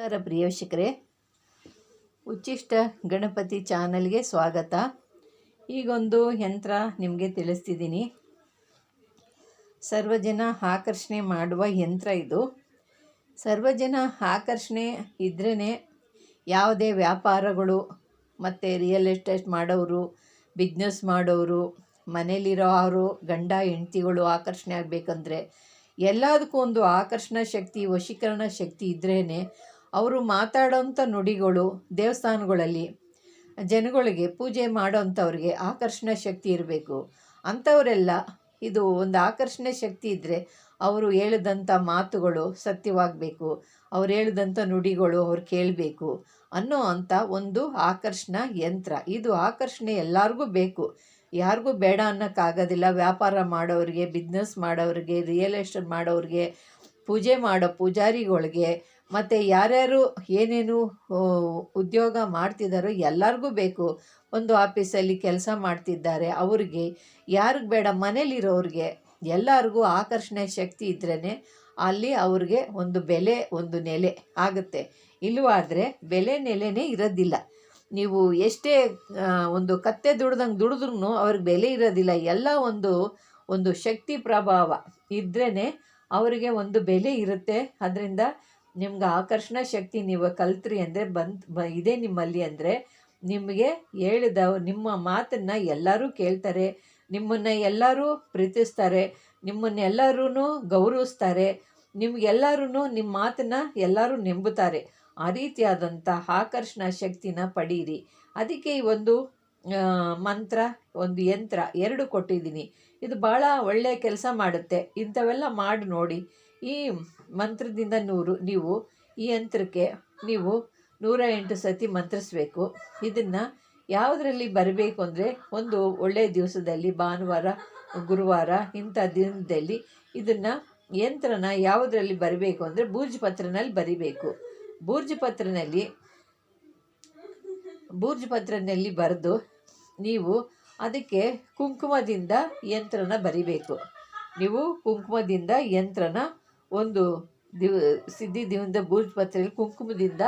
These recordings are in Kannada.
ನಮಸ್ಕಾರ ಪ್ರಿಯ ವೀಕ್ಷಕರೇ, ಉಚ್ಚಿಷ್ಟ ಗಣಪತಿ ಚಾನಲ್ಗೆ ಸ್ವಾಗತ. ಈಗೊಂದು ಯಂತ್ರ ನಿಮಗೆ ತಿಳಿಸ್ತಿದ್ದೀನಿ. ಸರ್ವಜನ ಆಕರ್ಷಣೆ ಮಾಡುವ ಯಂತ್ರ ಇದು. ಸರ್ವಜನ ಆಕರ್ಷಣೆ ಇದ್ರೇ ಯಾವುದೇ ವ್ಯಾಪಾರಗಳು ಮತ್ತು ರಿಯಲ್ ಎಸ್ಟೇಟ್ ಮಾಡೋರು, ಬಿಸ್ನೆಸ್ ಮಾಡೋರು, ಮನೇಲಿರೋರು ಗಂಡ ಹೆಂಡ್ತಿಗಳು ಆಕರ್ಷಣೆ ಆಗಬೇಕಂದ್ರೆ ಎಲ್ಲದಕ್ಕೂ ಒಂದು ಆಕರ್ಷಣಾ ಶಕ್ತಿ, ವಶೀಕರಣ ಶಕ್ತಿ ಇದ್ರೇ ಅವರು ಮಾತಾಡೋಂಥ ನುಡಿಗಳು ದೇವಸ್ಥಾನಗಳಲ್ಲಿ ಜನಗಳಿಗೆ ಪೂಜೆ ಮಾಡೋಂಥವ್ರಿಗೆ ಆಕರ್ಷಣಾ ಶಕ್ತಿ ಇರಬೇಕು. ಅಂಥವರೆಲ್ಲ ಇದು ಒಂದು ಆಕರ್ಷಣೆ ಶಕ್ತಿ ಇದ್ದರೆ ಅವರು ಹೇಳಿದಂಥ ಮಾತುಗಳು ಸತ್ಯವಾಗಬೇಕು, ಅವ್ರು ಹೇಳಿದಂಥ ನುಡಿಗಳು ಅವ್ರು ಕೇಳಬೇಕು ಅನ್ನೋ ಅಂಥ ಒಂದು ಆಕರ್ಷಣಾ ಯಂತ್ರ ಇದು. ಆಕರ್ಷಣೆ ಎಲ್ಲರಿಗೂ ಬೇಕು, ಯಾರಿಗೂ ಬೇಡ ಅನ್ನೋಕ್ಕಾಗೋದಿಲ್ಲ. ವ್ಯಾಪಾರ ಮಾಡೋರಿಗೆ, ಬಿಸ್ನೆಸ್ ಮಾಡೋರಿಗೆ, ರಿಯಲ್ ಎಸ್ಟೇಟ್ ಮಾಡೋರಿಗೆ, ಪೂಜೆ ಮಾಡೋ ಪೂಜಾರಿಗಳಿಗೆ, ಮತ್ತು ಯಾರ್ಯಾರು ಏನೇನು ಉದ್ಯೋಗ ಮಾಡ್ತಿದ್ದಾರೋ ಎಲ್ಲರಿಗೂ ಬೇಕು. ಒಂದು ಆಫೀಸಲ್ಲಿ ಕೆಲಸ ಮಾಡ್ತಿದ್ದಾರೆ ಅವ್ರಿಗೆ, ಯಾರಿಗೆ ಬೇಡ, ಮನೇಲಿರೋರಿಗೆ ಎಲ್ಲರಿಗೂ ಆಕರ್ಷಣೆ ಶಕ್ತಿ ಇದ್ರೇ ಅಲ್ಲಿ ಅವ್ರಿಗೆ ಒಂದು ಬೆಲೆ, ಒಂದು ನೆಲೆ ಆಗುತ್ತೆ. ಇಲ್ಲವಾದರೆ ಬೆಲೆ ನೆಲೆನೇ ಇರೋದಿಲ್ಲ. ನೀವು ಎಷ್ಟೇ ಒಂದು ಕತ್ತೆ ದುಡಿದ್ರೂ ಅವ್ರಿಗೆ ಬೆಲೆ ಇರೋದಿಲ್ಲ. ಎಲ್ಲ ಒಂದು ಶಕ್ತಿ ಪ್ರಭಾವ ಇದ್ರೇ ಅವರಿಗೆ ಒಂದು ಬೆಲೆ ಇರುತ್ತೆ. ಅದರಿಂದ ನಿಮ್ಗೆ ಆಕರ್ಷಣಾ ಶಕ್ತಿ ನೀವು ಕಲ್ತ್ರಿ ಅಂದರೆ ಇದೆ ನಿಮ್ಮಲ್ಲಿ ಅಂದರೆ ನಿಮಗೆ ಹೇಳಿದ ನಿಮ್ಮ ಮಾತನ್ನು ಎಲ್ಲರೂ ಕೇಳ್ತಾರೆ, ನಿಮ್ಮನ್ನು ಎಲ್ಲರೂ ಪ್ರೀತಿಸ್ತಾರೆ, ನಿಮ್ಮನ್ನೆಲ್ಲರೂ ಗೌರವಿಸ್ತಾರೆ, ನಿಮಗೆಲ್ಲರೂ ನಿಮ್ಮ ಮಾತನ್ನು ಎಲ್ಲರೂ ನಂಬುತ್ತಾರೆ. ಆ ರೀತಿಯಾದಂಥ ಆಕರ್ಷಣಾ ಶಕ್ತಿನ ಪಡೀರಿ. ಅದಕ್ಕೆ ಈ ಒಂದು ಮಂತ್ರ, ಒಂದು ಯಂತ್ರ ಎರಡು ಕೊಟ್ಟಿದ್ದೀನಿ. ಇದು ಭಾಳ ಒಳ್ಳೆಯ ಕೆಲಸ ಮಾಡುತ್ತೆ. ಇಂಥವೆಲ್ಲ ಮಾಡಿ ನೋಡಿ. ಈ ಮಂತ್ರದಿಂದ ನೀವು ಈ ಯಂತ್ರಕ್ಕೆ ನೀವು 108 ಸತಿ ಮಂತ್ರಿಸಬೇಕು. ಇದನ್ನು ಯಾವುದರಲ್ಲಿ ಬರಬೇಕು ಅಂದರೆ ಒಂದು ಒಳ್ಳೆಯ ದಿವಸದಲ್ಲಿ, ಭಾನುವಾರ, ಗುರುವಾರ ಇಂಥ ದಿನದಲ್ಲಿ ಇದನ್ನು ಯಂತ್ರನ ಯಾವುದರಲ್ಲಿ ಬರಬೇಕು ಅಂದರೆ ಬೂರ್ಜ್ ಪತ್ರನಲ್ಲಿ ಬರಿಬೇಕು. ಬೂರ್ಜ್ ಪತ್ರನಲ್ಲಿ ಬರೆದು ನೀವು ಅದಕ್ಕೆ ಕುಂಕುಮದಿಂದ ಯಂತ್ರನ ಬರಿಬೇಕು. ನೀವು ಕುಂಕುಮದಿಂದ ಯಂತ್ರನ ಒಂದು ಸಿದ್ಧಿ ದಿನದ ಬೂರ್ಜ್ ಪತ್ರದಲ್ಲಿ ಕುಂಕುಮದಿಂದ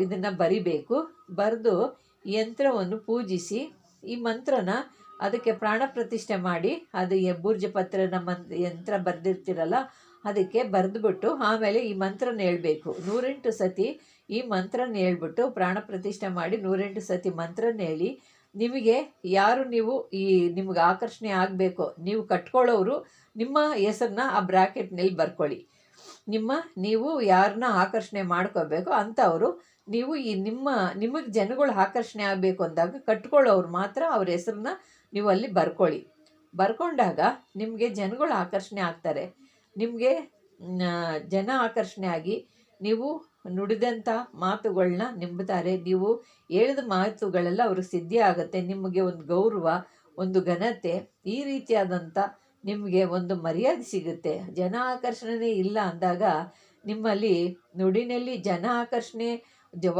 ಇದನ್ನು ಬರಿಬೇಕು. ಬರೆದು ಯಂತ್ರವನ್ನು ಪೂಜಿಸಿ ಈ ಮಂತ್ರನ ಅದಕ್ಕೆ ಪ್ರಾಣ ಪ್ರತಿಷ್ಠೆ ಮಾಡಿ, ಅದು ಬೂರ್ಜ ಪತ್ರನ ಯಂತ್ರ ಬರೆದಿರ್ತೀರಲ್ಲ ಅದಕ್ಕೆ ಬರೆದುಬಿಟ್ಟು ಆಮೇಲೆ ಈ ಮಂತ್ರನ ಹೇಳ್ಬೇಕು. 108 ಸತಿ ಈ ಮಂತ್ರನ ಹೇಳ್ಬಿಟ್ಟು ಪ್ರಾಣ ಪ್ರತಿಷ್ಠೆ ಮಾಡಿ 108 ಸತಿ ಮಂತ್ರನ ಹೇಳಿ, ನಿಮಗೆ ಯಾರು ನಿಮ್ಗೆ ಆಕರ್ಷಣೆ ಆಗಬೇಕು, ನೀವು ಕಟ್ಕೊಳ್ಳೋರು ನಿಮ್ಮ ಹೆಸರನ್ನ ಆ ಬ್ರ್ಯಾಕೆಟ್ನಲ್ಲಿ ಬರ್ಕೊಳ್ಳಿ. ನೀವು ಯಾರನ್ನ ಆಕರ್ಷಣೆ ಮಾಡ್ಕೋಬೇಕು ಅಂಥವರು ನೀವು ನಿಮಗೆ ಜನಗಳು ಆಕರ್ಷಣೆ ಆಗಬೇಕು ಅಂದಾಗ ಕಟ್ಕೊಳ್ಳೋರು ಮಾತ್ರ ಅವ್ರ ಹೆಸರನ್ನ ನೀವು ಅಲ್ಲಿ ಬರ್ಕೊಳ್ಳಿ. ಬರ್ಕೊಂಡಾಗ ನಿಮಗೆ ಜನಗಳು ಆಕರ್ಷಣೆ ಆಗ್ತಾರೆ. ನಿಮಗೆ ಜನ ಆಕರ್ಷಣೆ ಆಗಿ ನೀವು ನುಡಿದಂಥ ಮಾತುಗಳನ್ನ ನಂಬುತ್ತಾರೆ. ನೀವು ಹೇಳಿದ ಮಾತುಗಳೆಲ್ಲ ಅವ್ರಿಗೆ ಸಿದ್ಧಿ ಆಗುತ್ತೆ. ನಿಮಗೆ ಒಂದು ಗೌರವ, ಒಂದು ಘನತೆ, ಈ ರೀತಿಯಾದಂಥ ನಿಮಗೆ ಒಂದು ಮರ್ಯಾದೆ ಸಿಗುತ್ತೆ. ಜನ ಆಕರ್ಷಣೆ ಇಲ್ಲ ಅಂದಾಗ, ನಿಮ್ಮಲ್ಲಿ ನುಡಿನಲ್ಲಿ ಜನ ಆಕರ್ಷಣೆ,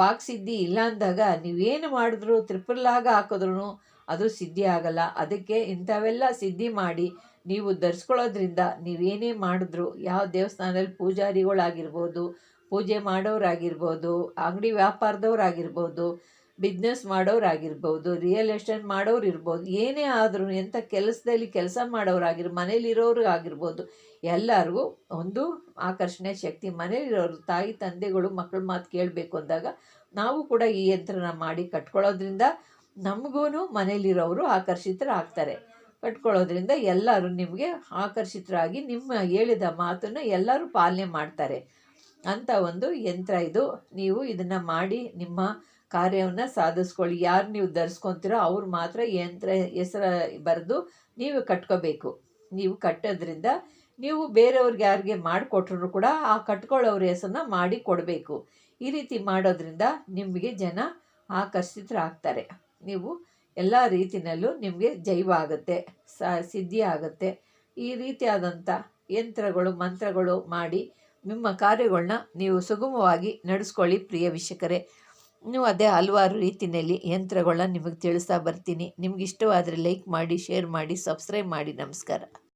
ವಾಕ್ಸಿದ್ಧಿ ಇಲ್ಲ ಅಂದಾಗ ನೀವೇನು ಮಾಡಿದ್ರು, ತ್ರಿಪುರ್ಲಾಗ ಹಾಕಿದ್ರೂ ಅದು ಸಿದ್ಧಿ ಆಗಲ್ಲ. ಅದಕ್ಕೆ ಇಂಥವೆಲ್ಲ ಸಿದ್ಧಿ ಮಾಡಿ ನೀವು ಧರಿಸ್ಕೊಳ್ಳೋದ್ರಿಂದ ನೀವೇನೇ ಮಾಡಿದ್ರು, ಯಾವ ದೇವಸ್ಥಾನದಲ್ಲಿ ಪೂಜಾರಿಗಳಾಗಿರ್ಬೋದು, ಪೂಜೆ ಮಾಡೋರಾಗಿರ್ಬೋದು, ಅಂಗಡಿ ವ್ಯಾಪಾರದವ್ರಾಗಿರ್ಬೋದು, ಬಿಸ್ನೆಸ್ ಮಾಡೋರಾಗಿರ್ಬೋದು, ರಿಯಲ್ ಎಸ್ಟೇಟ್ ಮಾಡೋರು ಇರ್ಬೋದು, ಏನೇ ಆದರೂ ಎಂಥ ಕೆಲಸದಲ್ಲಿ ಕೆಲಸ ಮಾಡೋರಾಗಿರ್ಬೋದು, ಮನೇಲಿರೋರು ಆಗಿರ್ಬೋದು, ಎಲ್ಲರಿಗೂ ಒಂದು ಆಕರ್ಷಣೆ ಶಕ್ತಿ. ಮನೇಲಿರೋರು ತಾಯಿ ತಂದೆಗಳು ಮಕ್ಕಳ ಮಾತು ಕೇಳಬೇಕು ಅಂದಾಗ ನಾವು ಕೂಡ ಈ ಯಂತ್ರನ ಮಾಡಿ ಕಟ್ಕೊಳ್ಳೋದ್ರಿಂದ ನಮಗೂ ಮನೇಲಿರೋರು ಆಕರ್ಷಿತರಾಗ್ತಾರೆ. ಕಟ್ಕೊಳ್ಳೋದ್ರಿಂದ ಎಲ್ಲರೂ ನಿಮಗೆ ಆಕರ್ಷಿತರಾಗಿ ನಿಮ್ಮ ಹೇಳಿದ ಮಾತನ್ನು ಎಲ್ಲರೂ ಪಾಲನೆ ಮಾಡ್ತಾರೆ ಅಂಥ ಒಂದು ಯಂತ್ರ ಇದು. ನೀವು ಇದನ್ನು ಮಾಡಿ ನಿಮ್ಮ ಕಾರ್ಯವನ್ನು ಸಾಧಿಸ್ಕೊಳ್ಳಿ. ಯಾರು ನೀವು ಧರಿಸ್ಕೊತೀರೋ ಅವ್ರು ಮಾತ್ರ ಯಂತ್ರ ಹೆಸರು ಬರೆದು ನೀವು ಕಟ್ಕೋಬೇಕು. ನೀವು ಕಟ್ಟೋದ್ರಿಂದ ನೀವು ಬೇರೆಯವ್ರಿಗೆ ಯಾರಿಗೆ ಮಾಡಿಕೊಟ್ರು ಕೂಡ ಆ ಕಟ್ಕೊಳ್ಳೋರ ಹೆಸರನ್ನ ಮಾಡಿ ಕೊಡಬೇಕು. ಈ ರೀತಿ ಮಾಡೋದ್ರಿಂದ ನಿಮಗೆ ಜನ ಆಕರ್ಷಿತರಾಗ್ತಾರೆ. ನೀವು ಎಲ್ಲ ರೀತಿಯಲ್ಲೂ ನಿಮಗೆ ಜೈವ ಆಗುತ್ತೆ, ಸಿದ್ಧಿ ಆಗುತ್ತೆ. ಈ ರೀತಿಯಾದಂಥ ಯಂತ್ರಗಳು, ಮಂತ್ರಗಳು ಮಾಡಿ ನಿಮ್ಮ ಕಾರ್ಯಗಳನ್ನ ನೀವು ಸುಗಮವಾಗಿ ನಡೆಸ್ಕೊಳ್ಳಿ ಪ್ರಿಯ ವೀಕ್ಷಕರೇ. ನೀವು ಅದೇ ಹಲವಾರು ರೀತಿಯಲ್ಲಿ ಯಂತ್ರಗಳನ್ನ ನಿಮಗೆ ತಿಳಿಸ್ತಾ ಬರ್ತೀನಿ. ನಿಮ್ಗೆ ಇಷ್ಟವಾದರೆ ಲೈಕ್ ಮಾಡಿ, ಶೇರ್ ಮಾಡಿ, ಸಬ್ಸ್ಕ್ರೈಬ್ ಮಾಡಿ. ನಮಸ್ಕಾರ.